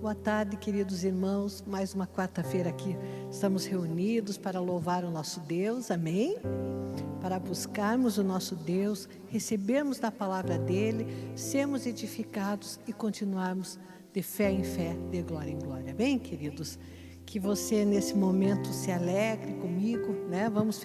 Boa tarde, queridos irmãos. Mais uma quarta-feira aqui estamos reunidos para louvar o nosso Deus, amém? Para buscarmos o nosso Deus, recebermos da palavra dEle, sermos edificados e continuarmos de fé em fé, de glória em glória, amém, queridos? Que você nesse momento se alegre comigo, né? Vamos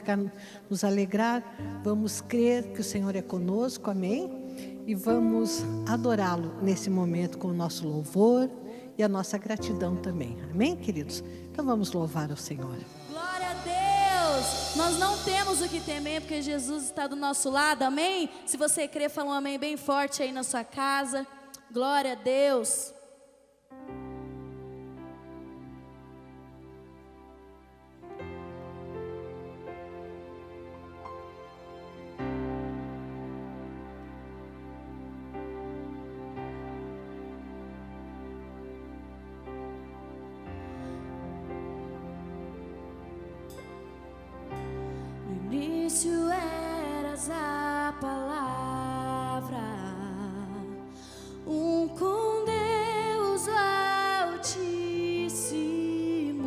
nos alegrar, vamos crer que o Senhor é conosco, amém? E vamos adorá-lo nesse momento com o nosso louvor e a nossa gratidão também, amém, queridos? Então vamos louvar ao Senhor. Glória a Deus! Nós não temos o que temer porque Jesus está do nosso lado, amém? Se você crer, fala um amém bem forte aí na sua casa. Glória a Deus! No início eras a palavra, com Deus Altíssimo,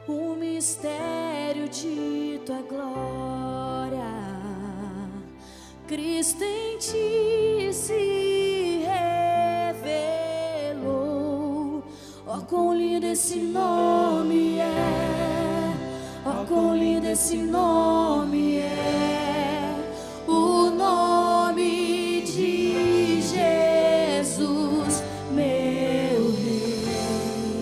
o mistério de tua glória, Cristo em ti se revelou. Oh, quão lindo esse nome é, oh, quão lindo esse nome é, o nome de Jesus, meu Rei.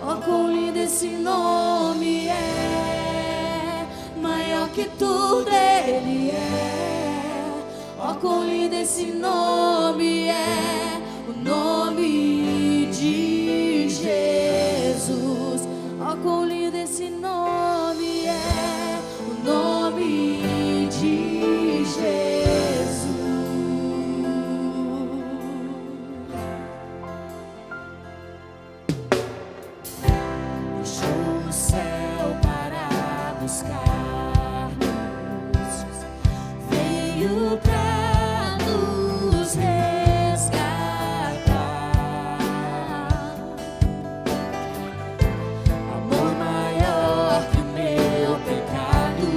Oh, quão lindo esse nome é, maior que tudo Ele é. Oh, quão lindo esse nome é, o nome de Jesus. Oh, quão lindo esse nome é, o nome de Jesus. Deixou o céu para buscar-nos, veio para nos resgatar. Amor maior que o meu pecado,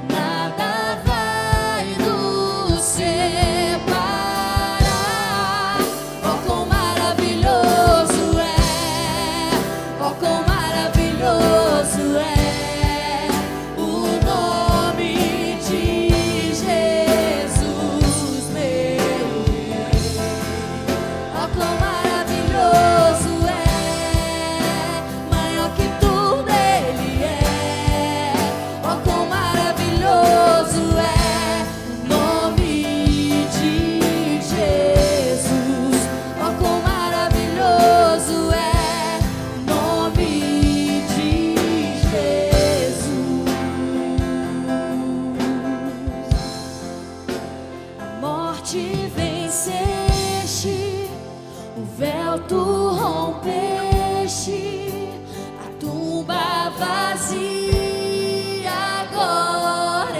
nada vai nos separar. Oh, quão maravilhoso é, oh, quão maravilhoso é o nome de Jesus, meu Rei. Oh, quão maravilhoso é, maior que tudo Ele é. Oh, quão maravilhoso é o nome de Jesus. Oh, quão maravilhoso é o nome de Jesus. A morte venceste, o véu tu rompeste, a tumba vazia agora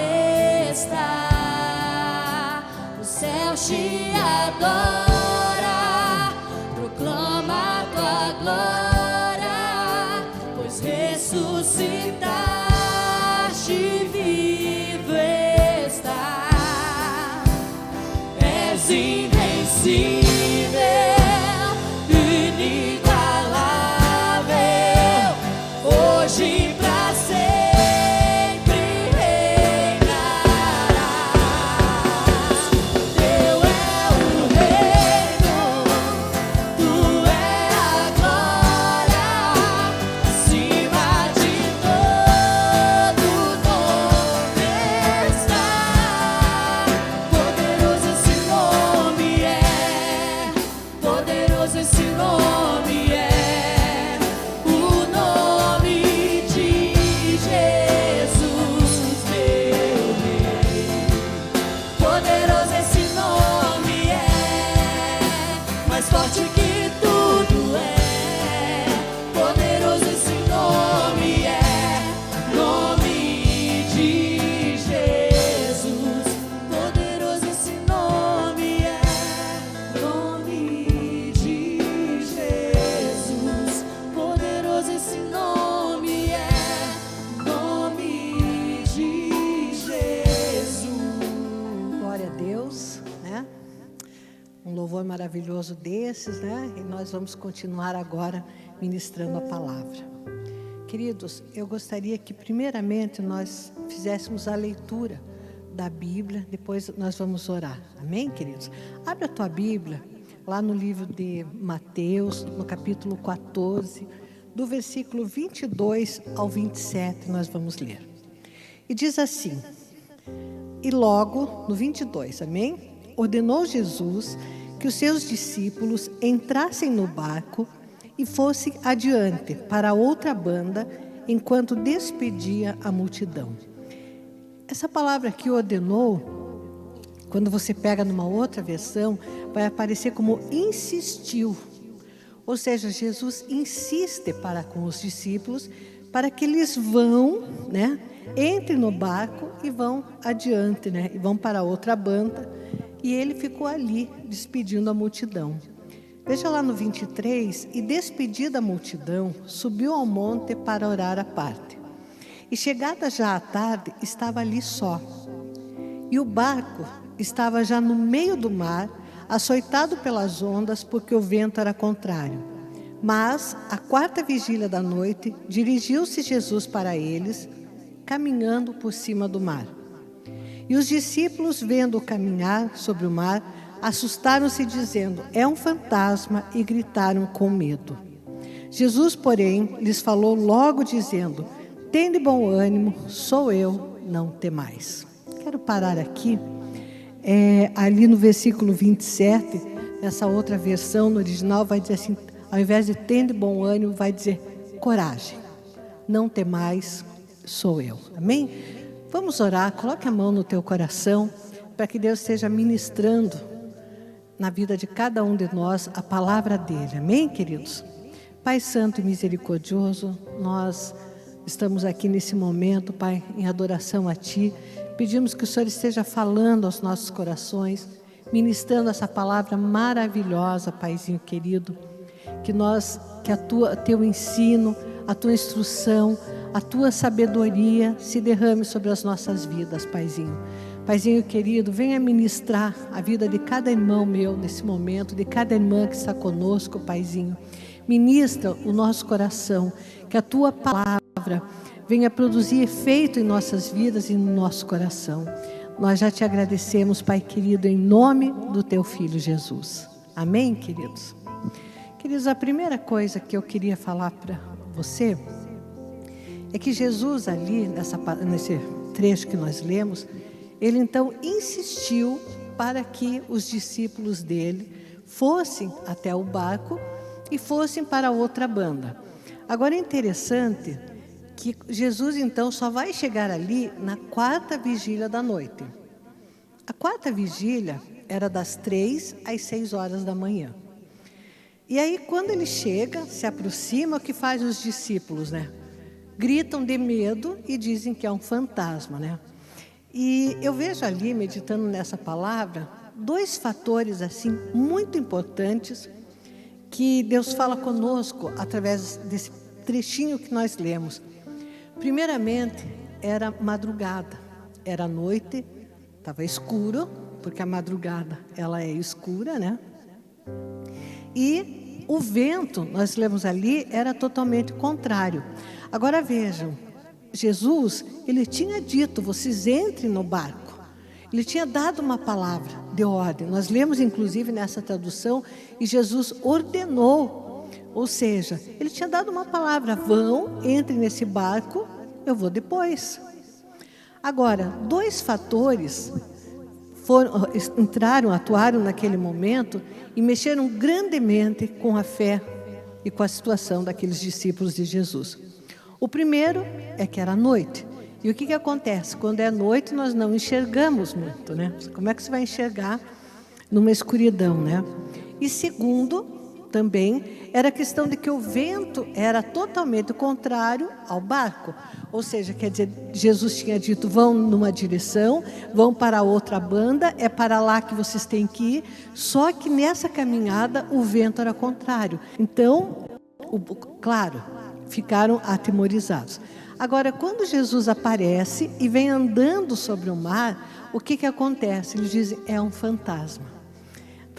está. O céu te adora, proclama a tua glória, pois ressuscitaste, vivo está. És invencível, inigualável, hoje e pra sempre reinarás. Teu é o reino, tu é a glória, acima de todo nome está. Poderoso esse nome é, maravilhoso desses, né? E nós vamos continuar agora ministrando a palavra. Queridos, eu gostaria que primeiramente nós fizéssemos a leitura da Bíblia, depois nós vamos orar. Amém, queridos? Abre a tua Bíblia lá no livro de Mateus, no capítulo 14, do versículo 22 ao 27, nós vamos ler. E diz assim: e logo, no 22, amém? Ordenou Jesus que os seus discípulos entrassem no barco e fossem adiante para outra banda, enquanto despedia a multidão. Essa palavra aqui, ordenou, quando você pega numa outra versão, vai aparecer como insistiu. Ou seja, Jesus insiste para com os discípulos para que eles vão, né, entrem no barco e vão adiante, né, e vão para outra banda. E ele ficou ali, despedindo a multidão. Veja lá no 23, e despedida a multidão, subiu ao monte para orar à parte. E chegada já a tarde, estava ali só. E o barco estava já no meio do mar, açoitado pelas ondas, porque o vento era contrário. Mas, à quarta vigília da noite, dirigiu-se Jesus para eles, caminhando por cima do mar. E os discípulos, vendo-o caminhar sobre o mar, assustaram-se, dizendo: é um fantasma, e gritaram com medo. Jesus, porém, lhes falou logo, dizendo: tende bom ânimo, sou eu, não temais. Quero parar aqui, ali no versículo 27, nessa outra versão, no original, vai dizer assim, ao invés de tende bom ânimo, vai dizer coragem, não temais, sou eu. Amém? Vamos orar, coloque a mão no teu coração, para que Deus esteja ministrando na vida de cada um de nós a palavra dele. Amém, queridos? Pai Santo e misericordioso, nós estamos aqui nesse momento, Pai, em adoração a Ti. Pedimos que o Senhor esteja falando aos nossos corações, ministrando essa palavra maravilhosa, Paizinho querido. Que teu ensino, a tua instrução, a tua sabedoria se derrame sobre as nossas vidas, Paizinho. Paizinho querido, venha ministrar a vida de cada irmão meu nesse momento, de cada irmã que está conosco, Paizinho. Ministra o nosso coração, que a tua palavra venha produzir efeito em nossas vidas e no nosso coração. Nós já te agradecemos, Pai querido, em nome do teu Filho Jesus. Amém, queridos? Queridos, a primeira coisa que eu queria falar para você é que Jesus ali, nesse trecho que nós lemos, ele então insistiu para que os discípulos dele fossem até o barco e fossem para outra banda. Agora é interessante que Jesus então só vai chegar ali na quarta vigília da noite. A quarta vigília era das 3 às 6 horas da manhã. E aí quando ele chega, se aproxima, o que faz os discípulos, né? Gritam de medo e dizem que é um fantasma, né? E eu vejo ali, meditando nessa palavra, 2 fatores assim muito importantes que Deus fala conosco através desse trechinho que nós lemos. Primeiramente, era madrugada, era noite, estava escuro, porque a madrugada ela é escura, né? E o vento, nós lemos ali, era totalmente contrário. Agora vejam, Jesus, ele tinha dito, vocês entrem no barco. Ele tinha dado uma palavra de ordem. Nós lemos inclusive nessa tradução, e Jesus ordenou. Ou seja, ele tinha dado uma palavra, vão, entrem nesse barco, eu vou depois. Agora, 2 fatores atuaram naquele momento e mexeram grandemente com a fé e com a situação daqueles discípulos de Jesus. O primeiro é que era noite. E o que acontece? Quando é noite, nós não enxergamos muito, né? Como é que você vai enxergar numa escuridão, né? E segundo, também, era a questão de que o vento era totalmente contrário ao barco. Ou seja, quer dizer, Jesus tinha dito, vão numa direção, vão para outra banda, é para lá que vocês têm que ir. Só que nessa caminhada, o vento era contrário. Então, claro, ficaram atemorizados. Agora, quando Jesus aparece e vem andando sobre o mar, o que acontece? Eles dizem, é um fantasma.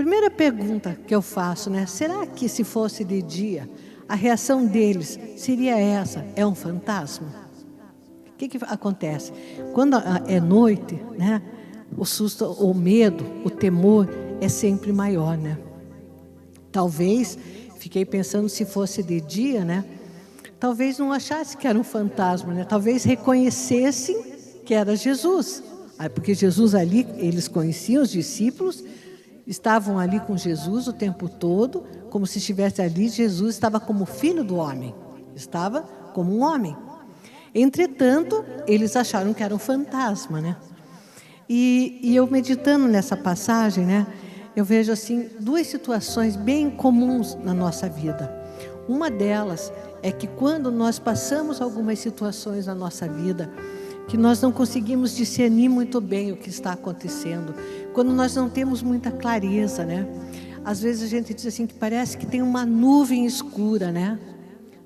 primeira pergunta que eu faço, né? Será que se fosse de dia, a reação deles seria essa? É um fantasma? O que acontece? Quando é noite, né? O susto, o medo, o temor é sempre maior, né? Talvez, fiquei pensando se fosse de dia, né? Talvez não achasse que era um fantasma, né? Talvez reconhecessem que era Jesus. Porque Jesus ali, eles conheciam os discípulos, estavam ali com Jesus o tempo todo, como se estivesse ali, Jesus estava como filho do homem, estava como um homem. Entretanto, eles acharam que era um fantasma, né? E eu meditando nessa passagem, né, eu vejo assim duas situações bem comuns na nossa vida. Uma delas é que quando nós passamos algumas situações na nossa vida, que nós não conseguimos discernir muito bem o que está acontecendo, quando nós não temos muita clareza, né? Às vezes a gente diz assim que parece que tem uma nuvem escura, né?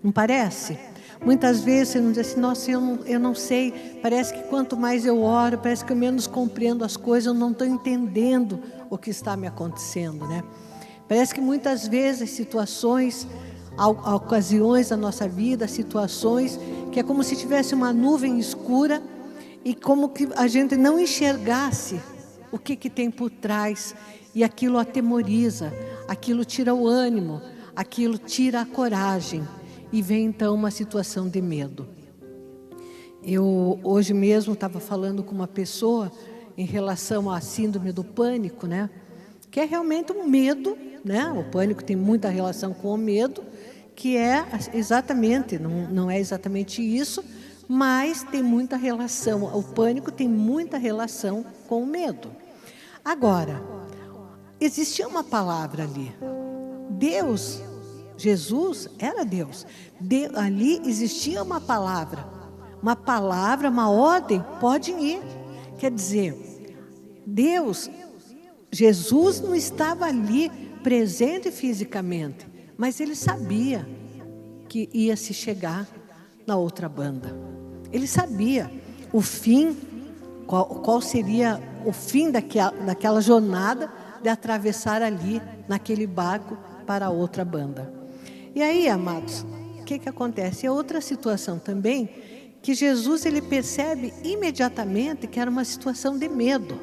Não parece? Muitas vezes você não diz assim, nossa, eu não sei, parece que quanto mais eu oro, parece que eu menos compreendo as coisas, eu não estou entendendo o que está me acontecendo, né? Parece que muitas vezes situações, ocasiões da nossa vida, situações que é como se tivesse uma nuvem escura e como que a gente não enxergasse o que tem por trás, e aquilo atemoriza, aquilo tira o ânimo, aquilo tira a coragem, e vem então uma situação de medo. Eu hoje mesmo estava falando com uma pessoa em relação à síndrome do pânico, né? Que é realmente um medo, né? O pânico tem muita relação com o medo, que é exatamente, não é exatamente isso, mas tem muita relação, o pânico tem muita relação com o medo. Agora, existia uma palavra ali. Deus, Jesus era Deus. Ali existia uma palavra, uma ordem, pode ir. Quer dizer, Deus, Jesus não estava ali presente fisicamente, mas ele sabia que ia se chegar na outra banda. Ele sabia o fim, qual seria o fim daquela jornada de atravessar ali, naquele barco, para a outra banda. E aí, amados, o que acontece? É outra situação também, que Jesus ele percebe imediatamente que era uma situação de medo.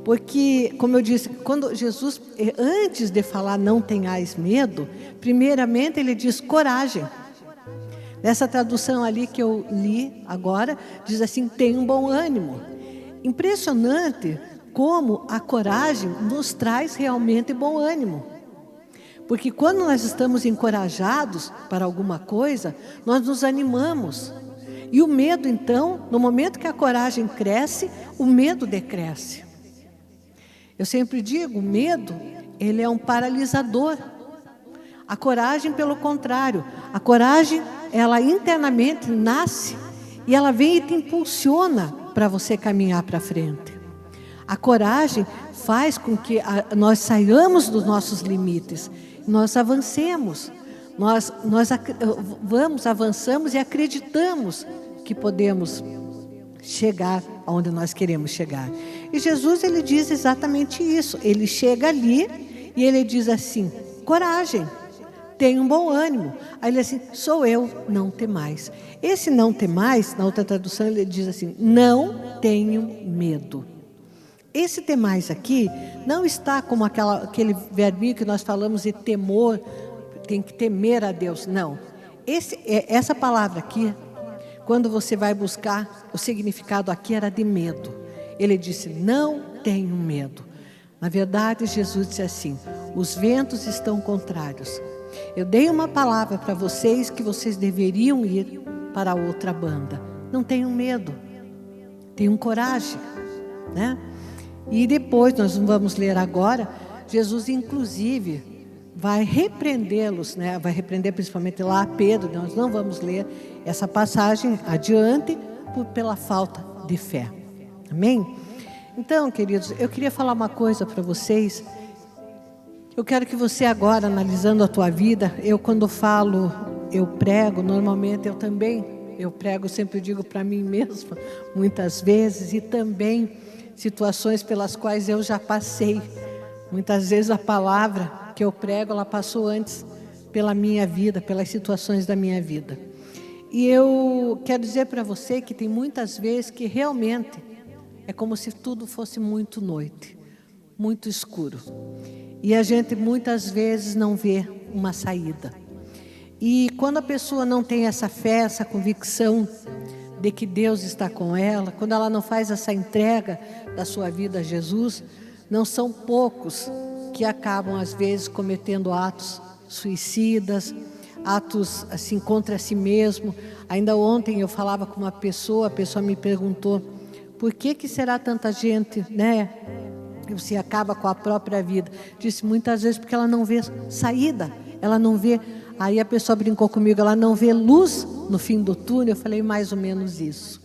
Porque, como eu disse, quando Jesus, antes de falar não tenhais medo, primeiramente ele diz coragem. Nessa tradução ali que eu li agora, diz assim, tem um bom ânimo. Impressionante como a coragem nos traz realmente bom ânimo. Porque quando nós estamos encorajados para alguma coisa, nós nos animamos. E o medo, então, no momento que a coragem cresce, o medo decresce. Eu sempre digo, o medo, ele é um paralisador. A coragem, pelo contrário, a coragem, ela internamente nasce e ela vem e te impulsiona para você caminhar para frente. A coragem faz com que nós saiamos dos nossos limites, nós avancemos, nós avançamos e acreditamos que podemos chegar aonde nós queremos chegar. E Jesus, ele diz exatamente isso. Ele chega ali e ele diz assim, coragem, tenha um bom ânimo. Aí ele diz assim, sou eu, não temais. Esse não temais, na outra tradução, ele diz assim, não tenham medo. Esse temais aqui não está como aquele verbinho que nós falamos de temor, tem que temer a Deus. Não. Essa palavra aqui, quando você vai buscar, o significado aqui era de medo. Ele disse, não tenham medo. Na verdade, Jesus disse assim, os ventos estão contrários. Eu dei uma palavra para vocês que vocês deveriam ir para a outra banda. Não tenham medo. Tenham coragem, né? E depois, nós não vamos ler agora, Jesus inclusive vai repreendê-los, né? Vai repreender principalmente lá a Pedro, nós não vamos ler essa passagem adiante pela falta de fé. Amém? Então, queridos, eu queria falar uma coisa para vocês. Eu quero que você agora, analisando a tua vida, eu quando falo, eu prego, normalmente eu prego, sempre digo para mim mesma, muitas vezes, e também situações pelas quais eu já passei, Muitas vezes a palavra que eu prego, ela passou antes pela minha vida, pelas situações da minha vida. E eu quero dizer para você que tem muitas vezes que realmente é como se tudo fosse muito noite, muito escuro. E a gente muitas vezes não vê uma saída. E quando a pessoa não tem essa fé, essa convicção de que Deus está com ela, quando ela não faz essa entrega da sua vida a Jesus, não são poucos que acabam às vezes cometendo atos suicidas, atos assim contra si mesmo. Ainda ontem eu falava com uma pessoa, a pessoa me perguntou: por que será tanta gente, né? Se acaba com a própria vida. Disse, muitas vezes porque ela não vê saída, ela não vê. Aí a pessoa brincou comigo, ela não vê luz no fim do túnel. Eu falei mais ou menos isso.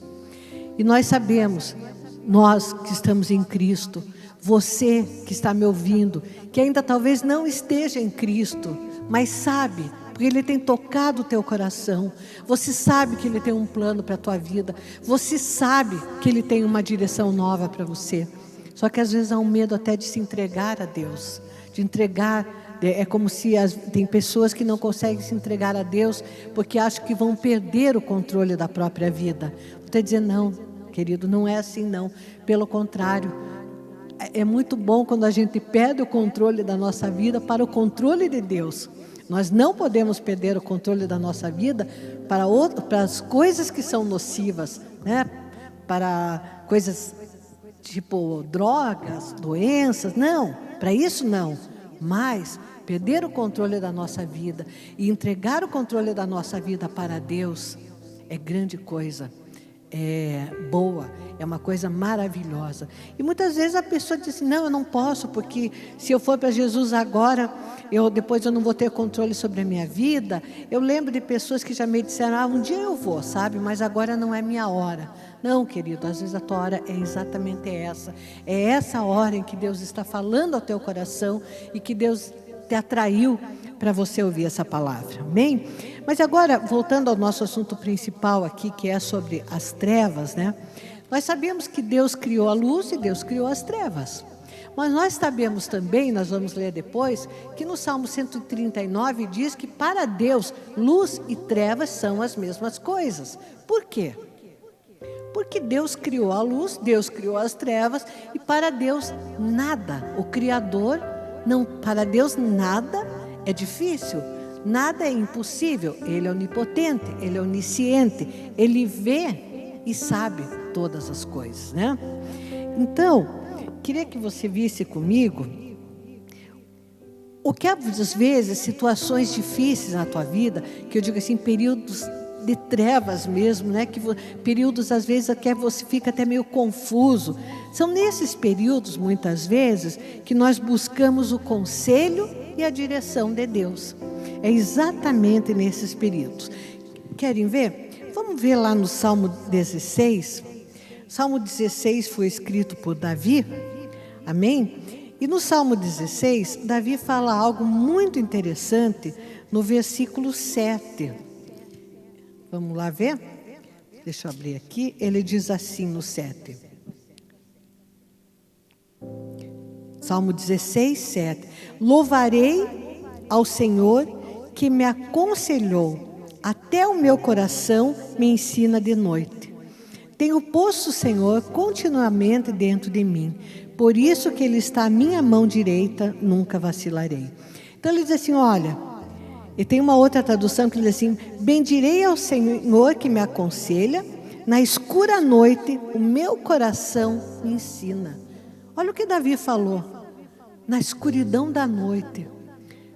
E nós sabemos, nós que estamos em Cristo, você que está me ouvindo, que ainda talvez não esteja em Cristo, mas sabe, porque Ele tem tocado o teu coração. Você sabe que Ele tem um plano para a tua vida. Você sabe que Ele tem uma direção nova para você. Só que às vezes há um medo até de se entregar a Deus, de entregar. É como se tem pessoas que não conseguem se entregar a Deus porque acham que vão perder o controle da própria vida. Vou te dizer, não, querido, não é assim não. Pelo contrário, é muito bom quando a gente perde o controle da nossa vida para o controle de Deus. Nós não podemos perder o controle da nossa vida para as coisas que são nocivas, né? Para coisas tipo drogas, doenças, não, para isso não. Mas perder o controle da nossa vida e entregar o controle da nossa vida para Deus é grande coisa, é boa, é uma coisa maravilhosa. E muitas vezes a pessoa diz assim, não, eu não posso, porque se eu for para Jesus agora, depois eu não vou ter controle sobre a minha vida. Eu lembro de pessoas que já me disseram, um dia eu vou, sabe, mas agora não é minha hora. Não, querido, às vezes a tua hora é exatamente essa. É essa hora em que Deus está falando ao teu coração e que Deus te atraiu para você ouvir essa palavra, amém? Mas agora, voltando ao nosso assunto principal aqui, que é sobre as trevas, né? Nós sabemos que Deus criou a luz e Deus criou as trevas. Mas nós sabemos também, nós vamos ler depois, que no Salmo 139 diz que para Deus, luz e trevas são as mesmas coisas. Por quê? Porque Deus criou a luz, Deus criou as trevas, e para Deus nada, o Criador, para Deus nada é difícil, nada é impossível. Ele é onipotente, Ele é onisciente, Ele vê e sabe todas as coisas, né? Então, queria que você visse comigo o que às vezes, situações difíceis na tua vida, que eu digo assim, períodos de trevas mesmo, né? Períodos às vezes que você fica até meio confuso. São nesses períodos, muitas vezes, que nós buscamos o conselho e a direção de Deus. É exatamente nesses períodos. Querem ver? Vamos ver lá no Salmo 16. Salmo 16 foi escrito por Davi, amém? E no Salmo 16, Davi fala algo muito interessante no versículo 7. Vamos lá ver? Deixa eu abrir aqui. Ele diz assim no 7. Salmo 16, 7. Louvarei ao Senhor que me aconselhou, até o meu coração me ensina de noite. Tenho posto o Senhor continuamente dentro de mim, por isso que Ele está à minha mão direita, nunca vacilarei. Então ele diz assim, olha, e tem uma outra tradução que diz assim, bendirei ao Senhor que me aconselha, na escura noite o meu coração me ensina. Olha o que Davi falou, na escuridão da noite,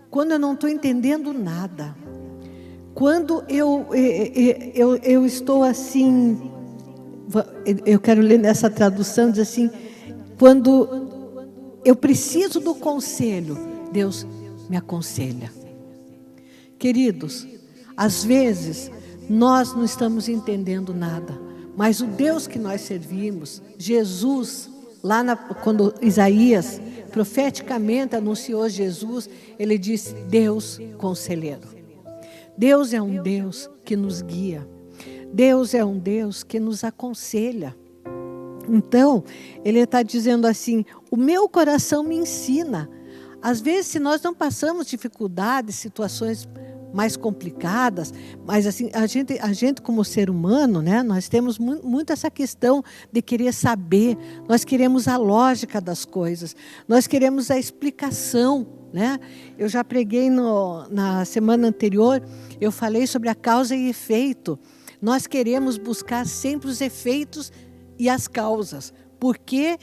quando eu não estou entendendo nada, quando eu estou assim, eu quero ler nessa tradução, diz assim, quando eu preciso do conselho, Deus me aconselha. Queridos, às vezes nós não estamos entendendo nada, mas o Deus que nós servimos, Jesus, quando Isaías profeticamente anunciou Jesus, ele disse, Deus conselheiro. Deus é um Deus que nos guia. Deus é um Deus que nos aconselha. Então, ele está dizendo assim, o meu coração me ensina. Às vezes, se nós não passamos dificuldades, situações mais complicadas, mas assim, a gente como ser humano, né, nós temos muito essa questão de querer saber, nós queremos a lógica das coisas, nós queremos a explicação, né? Eu já preguei na semana anterior, eu falei sobre a causa e efeito. Nós queremos buscar sempre os efeitos e as causas, porque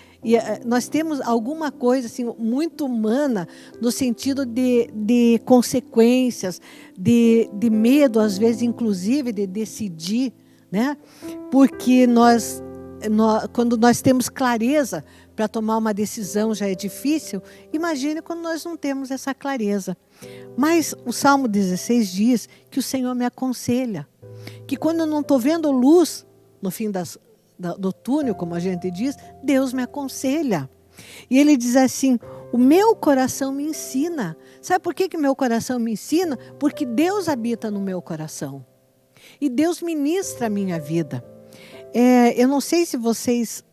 nós temos alguma coisa assim, muito humana, no sentido de consequências, de medo, às vezes, inclusive, de decidir, né? Porque quando nós temos clareza para tomar uma decisão já é difícil, imagine quando nós não temos essa clareza. Mas o Salmo 16 diz que o Senhor me aconselha, que quando eu não estou vendo luz no fim do túnel, como a gente diz, Deus me aconselha. E ele diz assim, o meu coração me ensina. Sabe por que meu coração me ensina? Porque Deus habita no meu coração. E Deus ministra a minha vida. Eu não sei se vocês,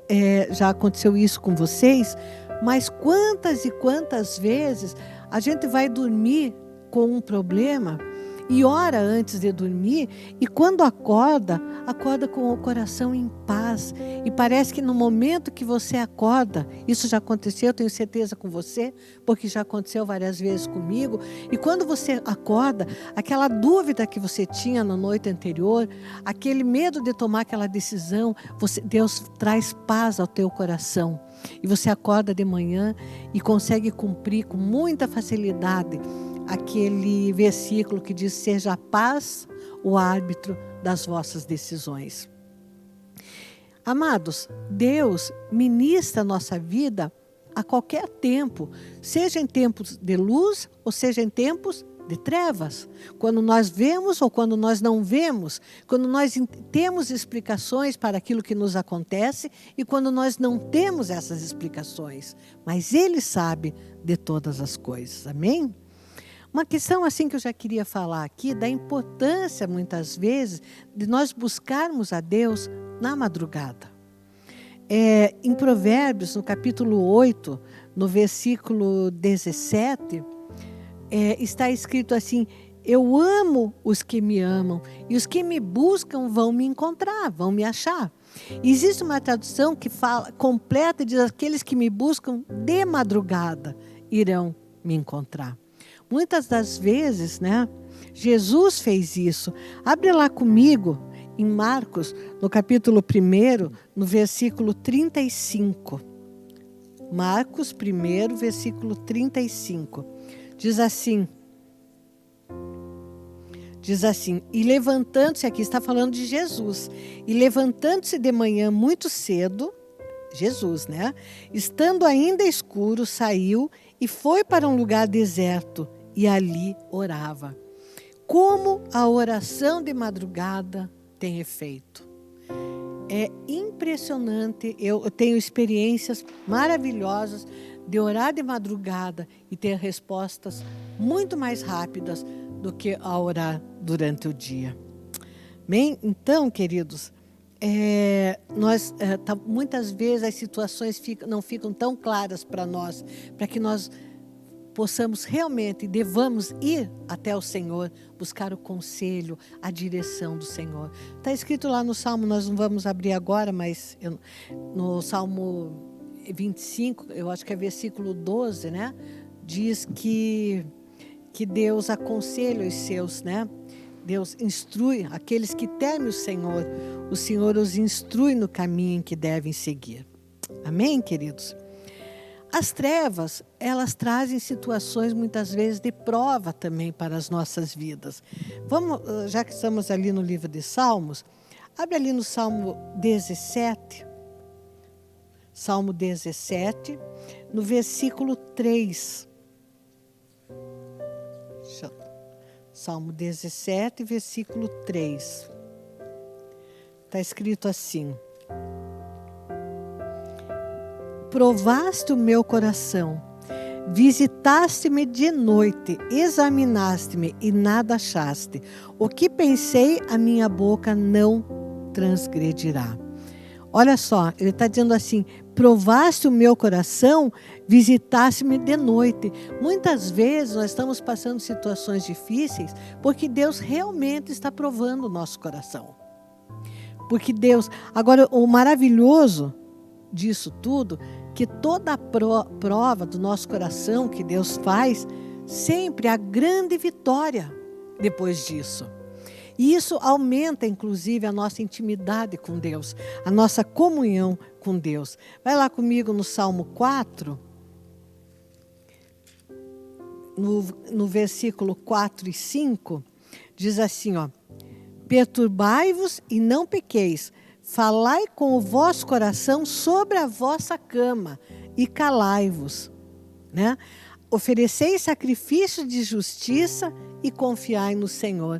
já aconteceu isso com vocês, mas quantas e quantas vezes a gente vai dormir com um problema e ora antes de dormir, e quando acorda com o coração em paz. E parece que no momento que você acorda, isso já aconteceu, eu tenho certeza com você, porque já aconteceu várias vezes comigo, e quando você acorda, aquela dúvida que você tinha na noite anterior, aquele medo de tomar aquela decisão, Deus traz paz ao teu coração. E você acorda de manhã e consegue cumprir com muita facilidade aquele versículo que diz, seja a paz o árbitro das vossas decisões. Amados, Deus ministra a nossa vida a qualquer tempo, seja em tempos de luz ou seja em tempos de trevas, quando nós vemos ou quando nós não vemos, quando nós temos explicações para aquilo que nos acontece e quando nós não temos essas explicações, mas Ele sabe de todas as coisas, amém? Uma questão assim que eu já queria falar aqui, da importância muitas vezes de nós buscarmos a Deus na madrugada. Em Provérbios, no capítulo 8, no versículo 17, está escrito assim, eu amo os que me amam e os que me buscam vão me encontrar, vão me achar. E existe uma tradução que fala completa e diz, aqueles que me buscam de madrugada irão me encontrar. Muitas das vezes, né, Jesus fez isso. Abre lá comigo em Marcos, no capítulo 1, no versículo 35. Marcos 1, versículo 35. Diz assim, e levantando-se, aqui está falando de Jesus, e levantando-se de manhã muito cedo, Jesus, né? Estando ainda escuro, saiu e foi para um lugar deserto e ali orava. Como a oração de madrugada tem efeito. É impressionante, eu tenho experiências maravilhosas de orar de madrugada e ter respostas muito mais rápidas do que a orar durante o dia. Bem, então, queridos, muitas vezes as situações não ficam tão claras para nós, para que nós possamos realmente, devamos ir até o Senhor, buscar o conselho, a direção do Senhor. Está escrito lá no Salmo, nós não vamos abrir agora, mas no Salmo 25, eu acho que é versículo 12, né? Diz que Deus aconselha os seus, né? Deus instrui aqueles que temem o Senhor os instrui no caminho em que devem seguir. Amém, queridos? As trevas, elas trazem situações muitas vezes de prova também para as nossas vidas. Vamos, já que estamos ali no livro de Salmos, abre ali no Salmo 17. Salmo 17, no versículo 3. Salmo 17, versículo 3. Está escrito assim: provaste o meu coração, visitaste-me de noite, examinaste-me e nada achaste. O que pensei, a minha boca não transgredirá. Olha só, ele está dizendo assim, provaste o meu coração, visitasse-me de noite. Muitas vezes nós estamos passando situações difíceis porque Deus realmente está provando o nosso coração. Porque Deus... Agora, o maravilhoso disso tudo, que toda a prova do nosso coração que Deus faz, sempre há grande vitória depois disso. E isso aumenta, inclusive, a nossa intimidade com Deus, a nossa comunhão com Deus. Vai lá comigo no Salmo 4, no versículo 4 e 5, diz assim, ó: perturbai-vos e não pequeis, falai com o vosso coração sobre a vossa cama e calai-vos, né? Ofereceis sacrifício de justiça e confiai no Senhor.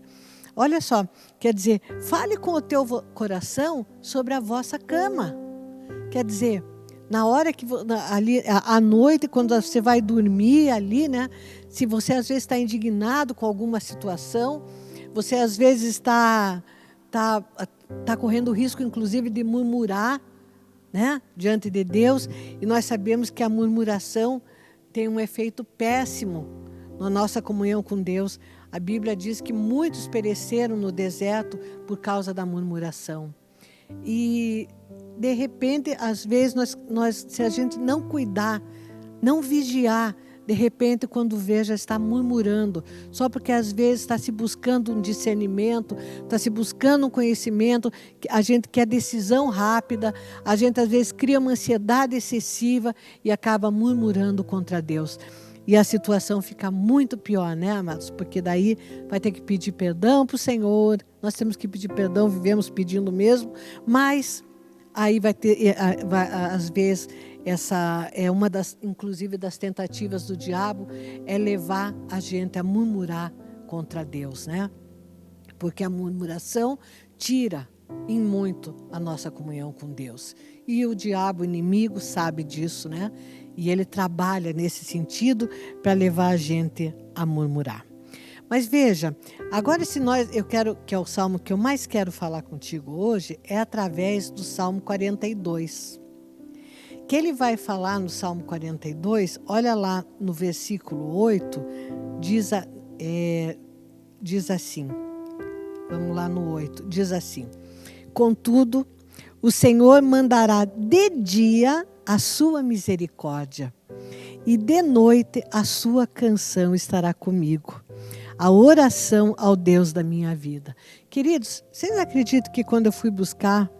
Olha só, quer dizer, fale com o teu coração sobre a vossa cama. Quer dizer, na hora que ali à noite, quando você vai dormir ali, né? Se você às vezes está indignado com alguma situação, você às vezes está correndo o risco, inclusive, de murmurar, né? Diante de Deus. E nós sabemos que a murmuração tem um efeito péssimo na nossa comunhão com Deus. A Bíblia diz que muitos pereceram no deserto por causa da murmuração. E, de repente, às vezes, se a gente não cuidar, não vigiar, de repente, quando vê, já está murmurando. Só porque, às vezes, está se buscando um discernimento, está se buscando um conhecimento, a gente quer decisão rápida, a gente, às vezes, cria uma ansiedade excessiva e acaba murmurando contra Deus. E a situação fica muito pior, né, amados? Porque daí vai ter que pedir perdão para o Senhor. Nós temos que pedir perdão, vivemos pedindo mesmo. Mas aí vai ter, às vezes, essa é uma das, inclusive, das tentativas do diabo, é levar a gente a murmurar contra Deus, né? Porque a murmuração tira em muito a nossa comunhão com Deus. E o diabo, o inimigo, sabe disso, né? E ele trabalha nesse sentido para levar a gente a murmurar. Mas veja, agora eu quero, que é o salmo que eu mais quero falar contigo hoje, é através do Salmo 42. Que ele vai falar no Salmo 42, olha lá no versículo 8, diz assim, vamos lá no 8, diz assim: contudo, o Senhor mandará de dia a sua misericórdia, e de noite a sua canção estará comigo, a oração ao Deus da minha vida. Queridos, vocês acreditam que quando eu fui buscar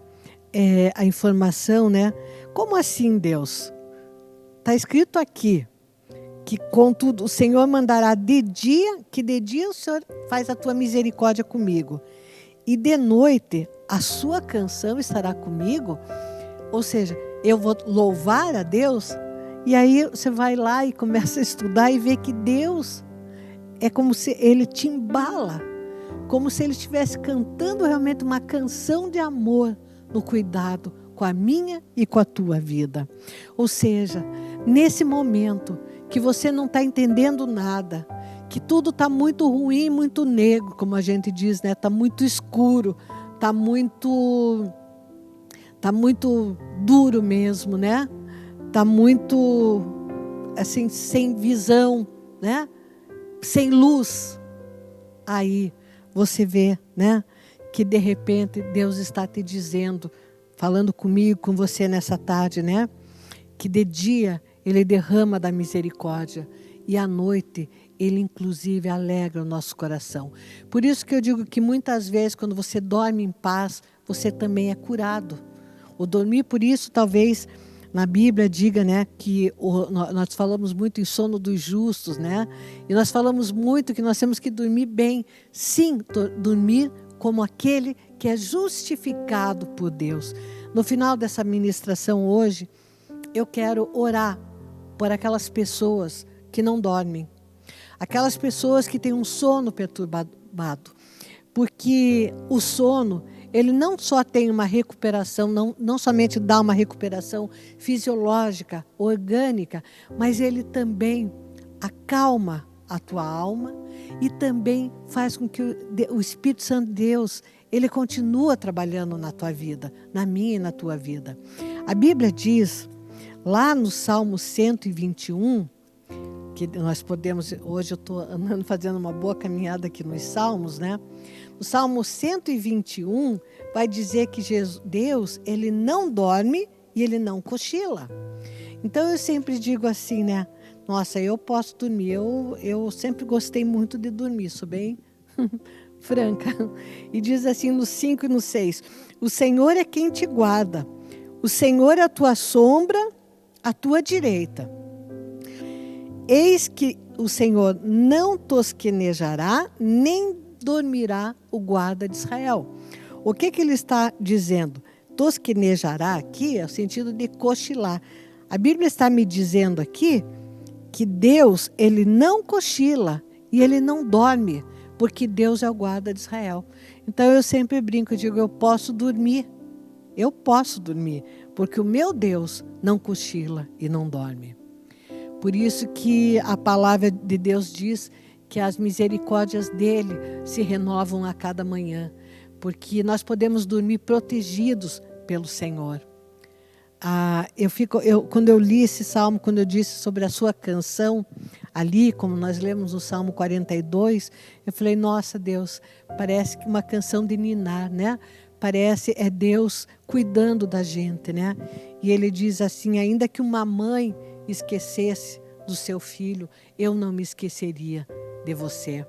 a informação, né? Como assim, Deus? Está escrito aqui que, contudo, o Senhor mandará de dia, que de dia o Senhor faz a tua misericórdia comigo, e de noite a sua canção estará comigo. Ou seja, eu vou louvar a Deus, e aí você vai lá e começa a estudar e vê que Deus é como se Ele te embala, como se Ele estivesse cantando realmente uma canção de amor no cuidado com a minha e com a tua vida. Ou seja, nesse momento que você não está entendendo nada, que tudo está muito ruim, muito negro, como a gente diz, né? Está muito escuro, está muito duro mesmo, né? Está muito, assim, sem visão, né? Sem luz. Aí você vê, né? Que de repente Deus está te dizendo, falando comigo, com você nessa tarde, né? Que de dia Ele derrama da misericórdia e à noite Ele inclusive alegra o nosso coração. Por isso que eu digo que muitas vezes quando você dorme em paz, você também é curado. O dormir, por isso, talvez na Bíblia diga, né, que nós falamos muito em sono dos justos, né? E nós falamos muito que nós temos que dormir bem. Sim, dormir como aquele que é justificado por Deus. No final dessa ministração hoje, eu quero orar por aquelas pessoas que não dormem. Aquelas pessoas que têm um sono perturbado. Porque o sono, ele não só tem uma recuperação, não somente dá uma recuperação fisiológica, orgânica, mas ele também acalma a tua alma e também faz com que o Espírito Santo de Deus, ele continua trabalhando na tua vida, na minha e na tua vida. A Bíblia diz Lá no Salmo 121, que nós podemos, hoje eu estou andando fazendo uma boa caminhada aqui nos Salmos, né? O Salmo 121 vai dizer que Deus, ele não dorme e ele não cochila. Então eu sempre digo assim, né? Nossa, eu posso dormir, eu sempre gostei muito de dormir, sou bem franca. E diz assim no 5 e no 6, o Senhor é quem te guarda, o Senhor é a tua sombra, à tua direita. Eis que o Senhor não tosquenejará, nem dormirá o guarda de Israel. O que ele está dizendo? Tosquenejará aqui é o sentido de cochilar. A Bíblia está me dizendo aqui que Deus, ele não cochila e ele não dorme, porque Deus é o guarda de Israel. Então eu sempre brinco, eu digo, eu posso dormir, porque o meu Deus não cochila e não dorme. Por isso que a palavra de Deus diz que as misericórdias dele se renovam a cada manhã, porque nós podemos dormir protegidos pelo Senhor. Quando eu li esse salmo, quando eu disse sobre a sua canção, ali, como nós lemos no Salmo 42, eu falei, nossa Deus, parece que uma canção de ninar, né? Parece é Deus cuidando da gente, né? E ele diz assim, ainda que uma mãe esquecesse do seu filho, eu não me esqueceria de você.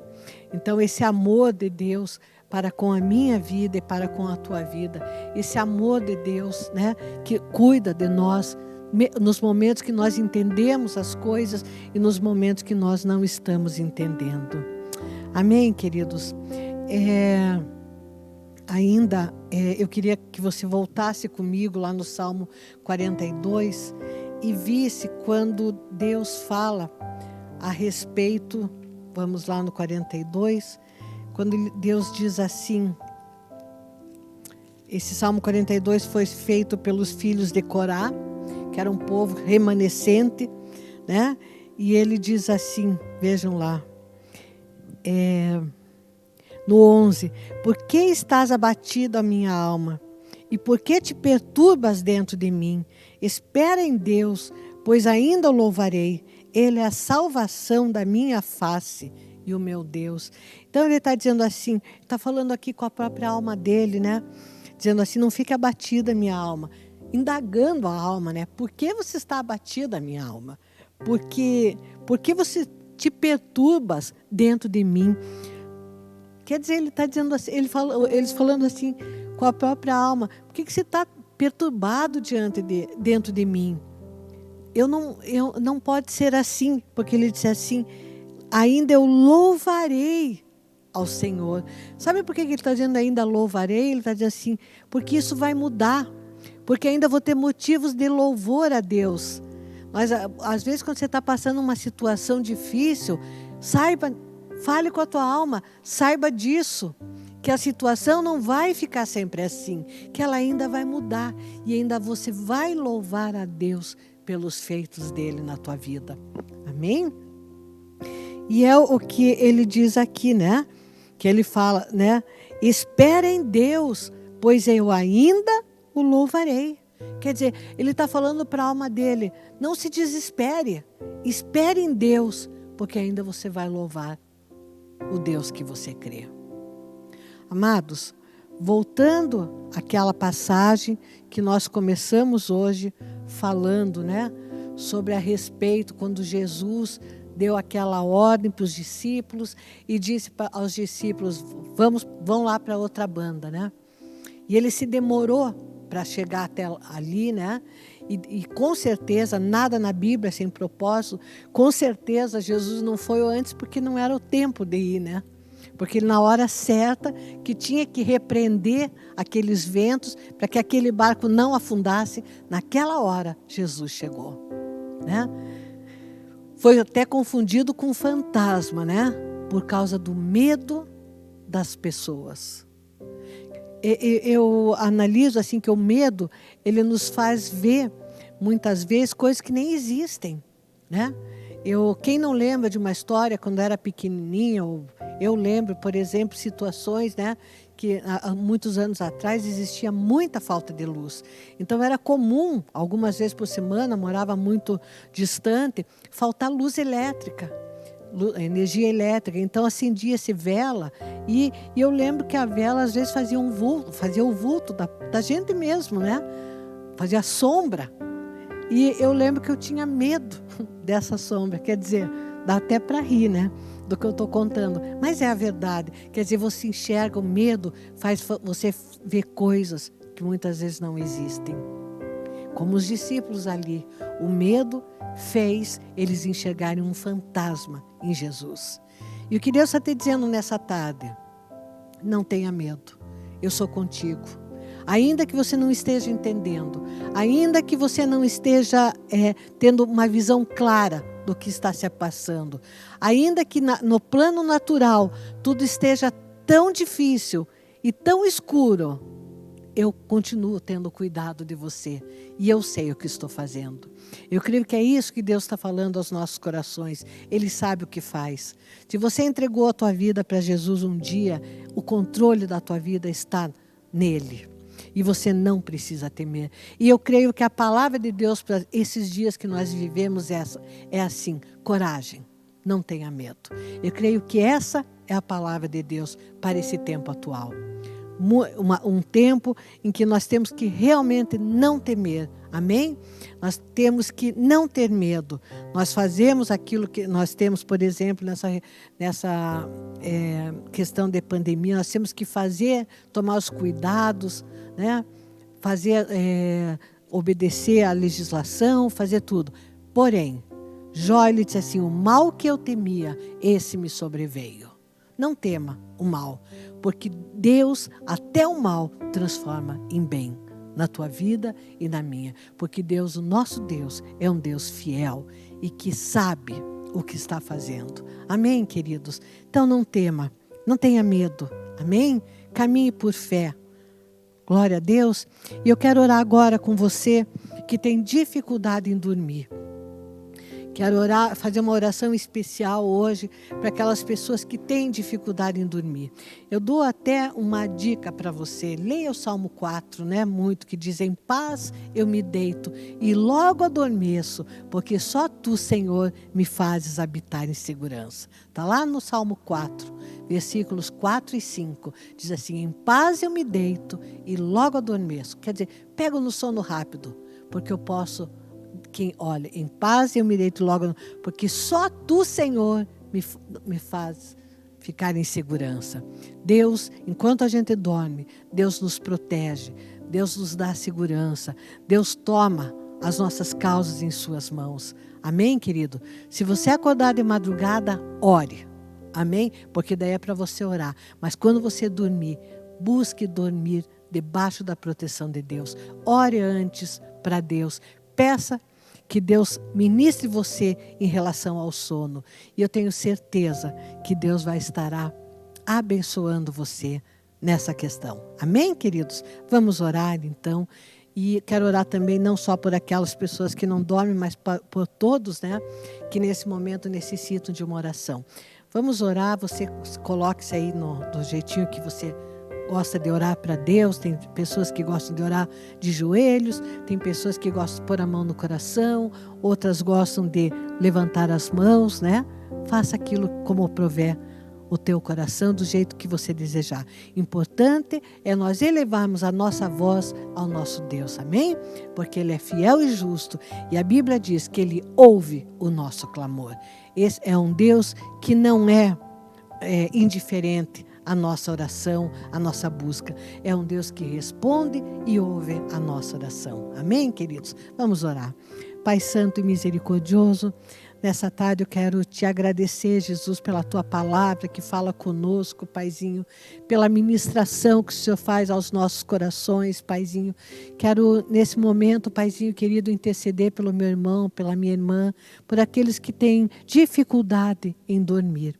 Então esse amor de Deus para com a minha vida e para com a tua vida, esse amor de Deus, né, que cuida de nós nos momentos que nós entendemos as coisas e nos momentos que nós não estamos entendendo. Amém, queridos? Eu queria que você voltasse comigo lá no Salmo 42 e visse quando Deus fala a respeito, vamos lá no 42, quando Deus diz assim, esse Salmo 42 foi feito pelos filhos de Corá, que era um povo remanescente, né? E ele diz assim, vejam lá, no 11, por que estás abatido a minha alma? E por que te perturbas dentro de mim? Espera em Deus, pois ainda o louvarei. Ele é a salvação da minha face e o meu Deus. Então ele está dizendo assim, está falando aqui com a própria alma dele, né? Dizendo assim, não fique abatida a minha alma. Indagando a alma, né? Por que você está abatida a minha alma? Por que você te perturbas dentro de mim? Quer dizer, ele está dizendo assim, eles falando assim com a própria alma. Por que você está perturbado dentro de mim? Não pode ser assim, porque ele disse assim, ainda eu louvarei ao Senhor. Sabe por que ele está dizendo ainda louvarei? Ele está dizendo assim, porque isso vai mudar, porque ainda vou ter motivos de louvor a Deus. Mas às vezes quando você está passando uma situação difícil, fale com a tua alma, saiba disso, que a situação não vai ficar sempre assim, que ela ainda vai mudar e ainda você vai louvar a Deus pelos feitos dele na tua vida. Amém? E é o que ele diz aqui, né? Que ele fala, né? Espera em Deus, pois eu ainda o louvarei. Quer dizer, ele está falando para a alma dele, não se desespere, espere em Deus, porque ainda você vai louvar o Deus que você crê. Amados, voltando àquela passagem que nós começamos hoje falando, né, sobre a respeito quando Jesus deu aquela ordem para os discípulos e disse aos discípulos, vão lá para outra banda, né? E ele se demorou para chegar até ali, né? E com certeza, nada na Bíblia sem propósito, com certeza Jesus não foi antes porque não era o tempo de ir, né? Porque na hora certa que tinha que repreender aqueles ventos para que aquele barco não afundasse, naquela hora Jesus chegou, né? Foi até confundido com fantasma, né? Por causa do medo das pessoas. Eu analiso assim que o medo, ele nos faz ver muitas vezes coisas que nem existem, né? Quem não lembra de uma história quando era pequenininho, eu lembro, por exemplo, situações, né, que há muitos anos atrás existia muita falta de luz. Então era comum, algumas vezes por semana, morava muito distante, faltar luz elétrica, energia elétrica. Então acendia-se vela e eu lembro que a vela às vezes fazia o vulto da gente mesmo, né? Fazia sombra. E eu lembro que eu tinha medo dessa sombra, quer dizer, dá até para rir, né? Do que eu estou contando, mas é a verdade. Quer dizer, você enxerga, o medo faz você ver coisas que muitas vezes não existem. Como os discípulos ali, o medo fez eles enxergarem um fantasma em Jesus. E o que Deus está te dizendo nessa tarde? Não tenha medo, eu sou contigo. Ainda que você não esteja entendendo, ainda que você não esteja tendo uma visão clara do que está se passando, ainda que no plano natural tudo esteja tão difícil e tão escuro, eu continuo tendo cuidado de você e eu sei o que estou fazendo. Eu creio que é isso que Deus está falando aos nossos corações. Ele sabe o que faz. Se você entregou a tua vida para Jesus um dia, o controle da tua vida está nele. E você não precisa temer. E eu creio que a palavra de Deus para esses dias que nós vivemos é assim: coragem, não tenha medo. Eu creio que essa é a palavra de Deus para esse tempo atual. Um tempo em que nós temos que realmente não temer. Amém? Nós temos que não ter medo. Nós fazemos aquilo que nós temos, por exemplo, nessa questão de pandemia, nós temos que tomar os cuidados, né? Obedecer à legislação, fazer tudo. Porém, Jó, ele disse assim: o mal que eu temia, esse me sobreveio. Não tema o mal, porque Deus até o mal transforma em bem na tua vida e na minha. Porque Deus, o nosso Deus, é um Deus fiel e que sabe o que está fazendo. Amém, queridos? Então não tema, não tenha medo. Amém? Caminhe por fé. Glória a Deus. E eu quero orar agora com você que tem dificuldade em dormir. Quero fazer uma oração especial hoje para aquelas pessoas que têm dificuldade em dormir. Eu dou até uma dica para você. Leia o Salmo 4, né? Muito, que diz: em paz eu me deito e logo adormeço, porque só tu, Senhor, me fazes habitar em segurança. Está lá no Salmo 4, versículos 4 e 5. Diz assim: em paz eu me deito e logo adormeço. Quer dizer, pego no sono rápido, porque eu posso... olha, em paz eu me deito logo, porque só tu, Senhor, me faz ficar em segurança. Deus, enquanto a gente dorme, Deus nos protege, Deus nos dá segurança, Deus toma as nossas causas em suas mãos. Amém, querido? Se você acordar de madrugada, ore. Amém? Porque daí é para você orar. Mas quando você dormir, busque dormir debaixo da proteção de Deus. Ore antes para Deus. Peça que Deus ministre você em relação ao sono. E eu tenho certeza que Deus vai estar abençoando você nessa questão. Amém, queridos? Vamos orar, então. E quero orar também não só por aquelas pessoas que não dormem, mas por todos, né, que nesse momento necessitam de uma oração. Vamos orar, você coloque-se aí do jeitinho que você gosta de orar para Deus. Tem pessoas que gostam de orar de joelhos, tem pessoas que gostam de pôr a mão no coração, outras gostam de levantar as mãos, né? Faça aquilo como prover o teu coração, do jeito que você desejar. Importante é nós elevarmos a nossa voz ao nosso Deus, amém? Porque Ele é fiel e justo, e a Bíblia diz que Ele ouve o nosso clamor. Esse é um Deus que não é indiferente a nossa oração, a nossa busca. É um Deus que responde e ouve a nossa oração. Amém, queridos? Vamos orar. Pai Santo e misericordioso, nessa tarde eu quero te agradecer, Jesus, pela tua palavra que fala conosco, Paizinho, pela ministração que o Senhor faz aos nossos corações, Paizinho. Quero, nesse momento, Paizinho querido, interceder pelo meu irmão, pela minha irmã, por aqueles que têm dificuldade em dormir.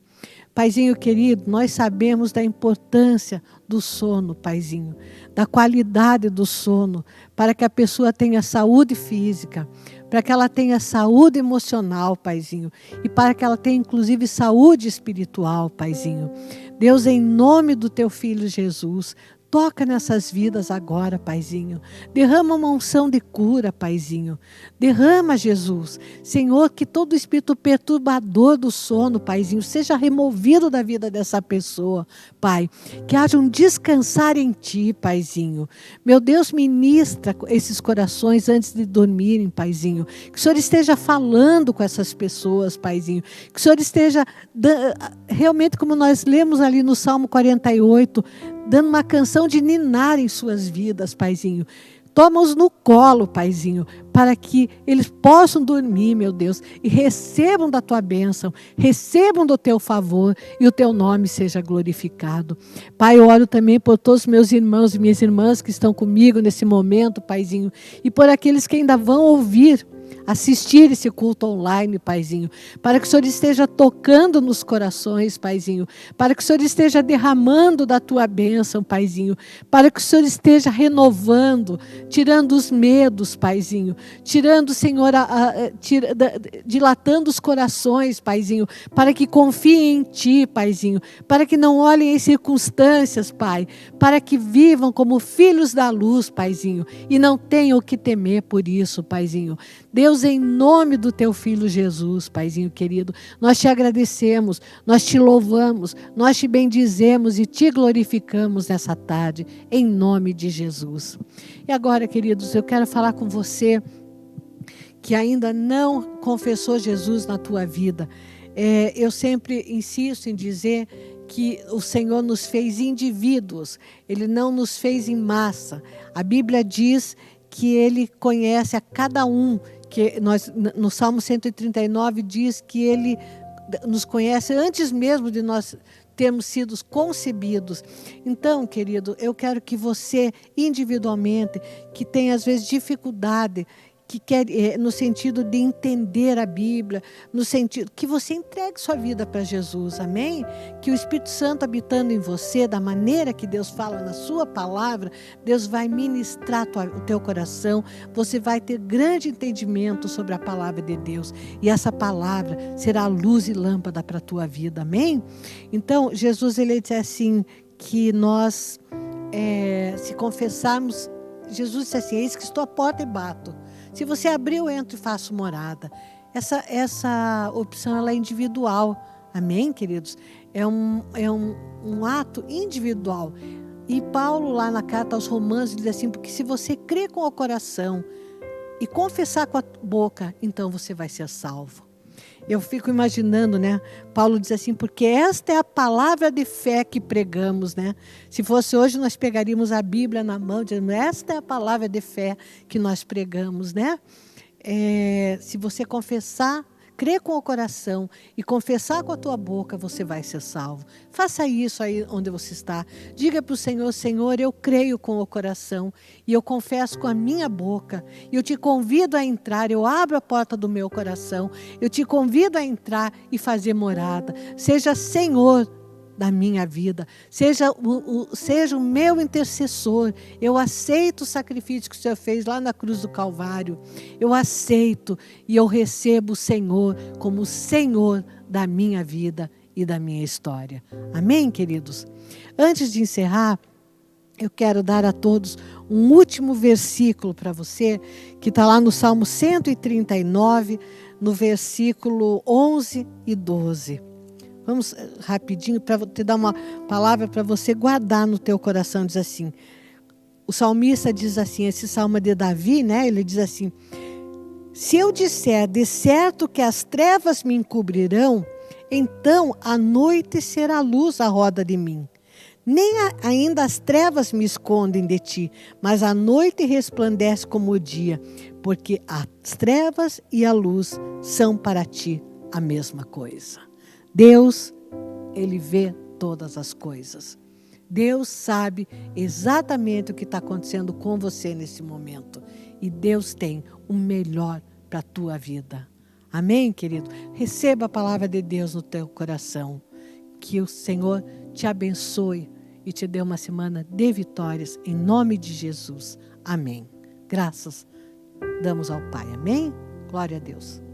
Paizinho querido, nós sabemos da importância do sono, Paizinho, da qualidade do sono, para que a pessoa tenha saúde física, para que ela tenha saúde emocional, Paizinho, e para que ela tenha, inclusive, saúde espiritual, Paizinho. Deus, em nome do Teu Filho Jesus, toca nessas vidas agora, Paizinho. Derrama uma unção de cura, Paizinho. Derrama, Jesus. Senhor, que todo espírito perturbador do sono, Paizinho, seja removido da vida dessa pessoa, Pai. Que haja um descansar em Ti, Paizinho. Meu Deus, ministra esses corações antes de dormirem, Paizinho. Que o Senhor esteja falando com essas pessoas, Paizinho. Que o Senhor esteja, realmente como nós lemos ali no Salmo 48, dando uma canção de ninar em suas vidas, Paizinho. Toma-os no colo, Paizinho, para que eles possam dormir, meu Deus, e recebam da Tua bênção, recebam do Teu favor e o Teu nome seja glorificado. Pai, eu oro também por todos os meus irmãos e minhas irmãs que estão comigo nesse momento, Paizinho, e por aqueles que ainda vão ouvir, assistir esse culto online, Paizinho, para que o Senhor esteja tocando nos corações, Paizinho, para que o Senhor esteja derramando da Tua bênção, Paizinho, para que o Senhor esteja renovando, tirando os medos, Paizinho, tirando, Senhor, dilatando os corações, Paizinho, para que confiem em Ti, Paizinho, para que não olhem as circunstâncias, Pai, para que vivam como filhos da luz, Paizinho, e não tenham o que temer por isso, Paizinho. Deus, em nome do Teu Filho Jesus, Paizinho querido, nós Te agradecemos, nós Te louvamos, nós Te bendizemos e Te glorificamos nessa tarde, em nome de Jesus. E agora, queridos, eu quero falar com você que ainda não confessou Jesus na tua vida. Eu sempre insisto em dizer que o Senhor nos fez indivíduos, Ele não nos fez em massa. A Bíblia diz que Ele conhece a cada um, que nós, no Salmo 139 diz que Ele nos conhece antes mesmo de nós termos sido concebidos. Então, querido, eu quero que você individualmente, que tem às vezes dificuldade, que quer, no sentido de entender a Bíblia, no sentido que você entregue sua vida para Jesus, amém? Que o Espírito Santo habitando em você, da maneira que Deus fala na sua palavra, Deus vai ministrar o teu coração, você vai ter grande entendimento sobre a palavra de Deus, e essa palavra será luz e lâmpada para a tua vida, amém? Então, Jesus, Ele disse assim, que nós, se confessarmos, Jesus disse assim, eis que estou à porta e bato. Se você abrir, eu entro e faço morada. Essa opção ela é individual. Amém, queridos? É um ato individual. E Paulo, lá na carta aos Romanos, diz assim, porque se você crer com o coração e confessar com a boca, então você vai ser salvo. Eu fico imaginando, né? Paulo diz assim, porque esta é a palavra de fé que pregamos, né? Se fosse hoje, nós pegaríamos a Bíblia na mão, dizendo, esta é a palavra de fé que nós pregamos, né? Se você confessar, crer com o coração e confessar com a tua boca, você vai ser salvo. Faça isso aí onde você está. Diga para o Senhor, Senhor, eu creio com o coração e eu confesso com a minha boca. E eu te convido a entrar, eu abro a porta do meu coração. Eu te convido a entrar e fazer morada. Seja Senhor da minha vida, seja o meu intercessor. Eu aceito o sacrifício que o Senhor fez lá na cruz do Calvário, eu aceito e eu recebo o Senhor como o Senhor da minha vida e da minha história. Amém, queridos? Antes de encerrar, eu quero dar a todos um último versículo para você, que está lá no Salmo 139, no versículo 11 e 12. Vamos rapidinho para te dar uma palavra para você guardar no teu coração. Diz assim, o salmista diz assim, esse salmo de Davi, né? Ele diz assim, se eu disser de certo que as trevas me encobrirão, então a noite será luz à roda de mim. Nem ainda as trevas me escondem de ti, mas a noite resplandece como o dia, porque as trevas e a luz são para ti a mesma coisa. Deus, Ele vê todas as coisas. Deus sabe exatamente o que está acontecendo com você nesse momento. E Deus tem o melhor para a tua vida. Amém, querido? Receba a palavra de Deus no teu coração. Que o Senhor te abençoe e te dê uma semana de vitórias, em nome de Jesus. Amém. Graças damos ao Pai. Amém? Glória a Deus.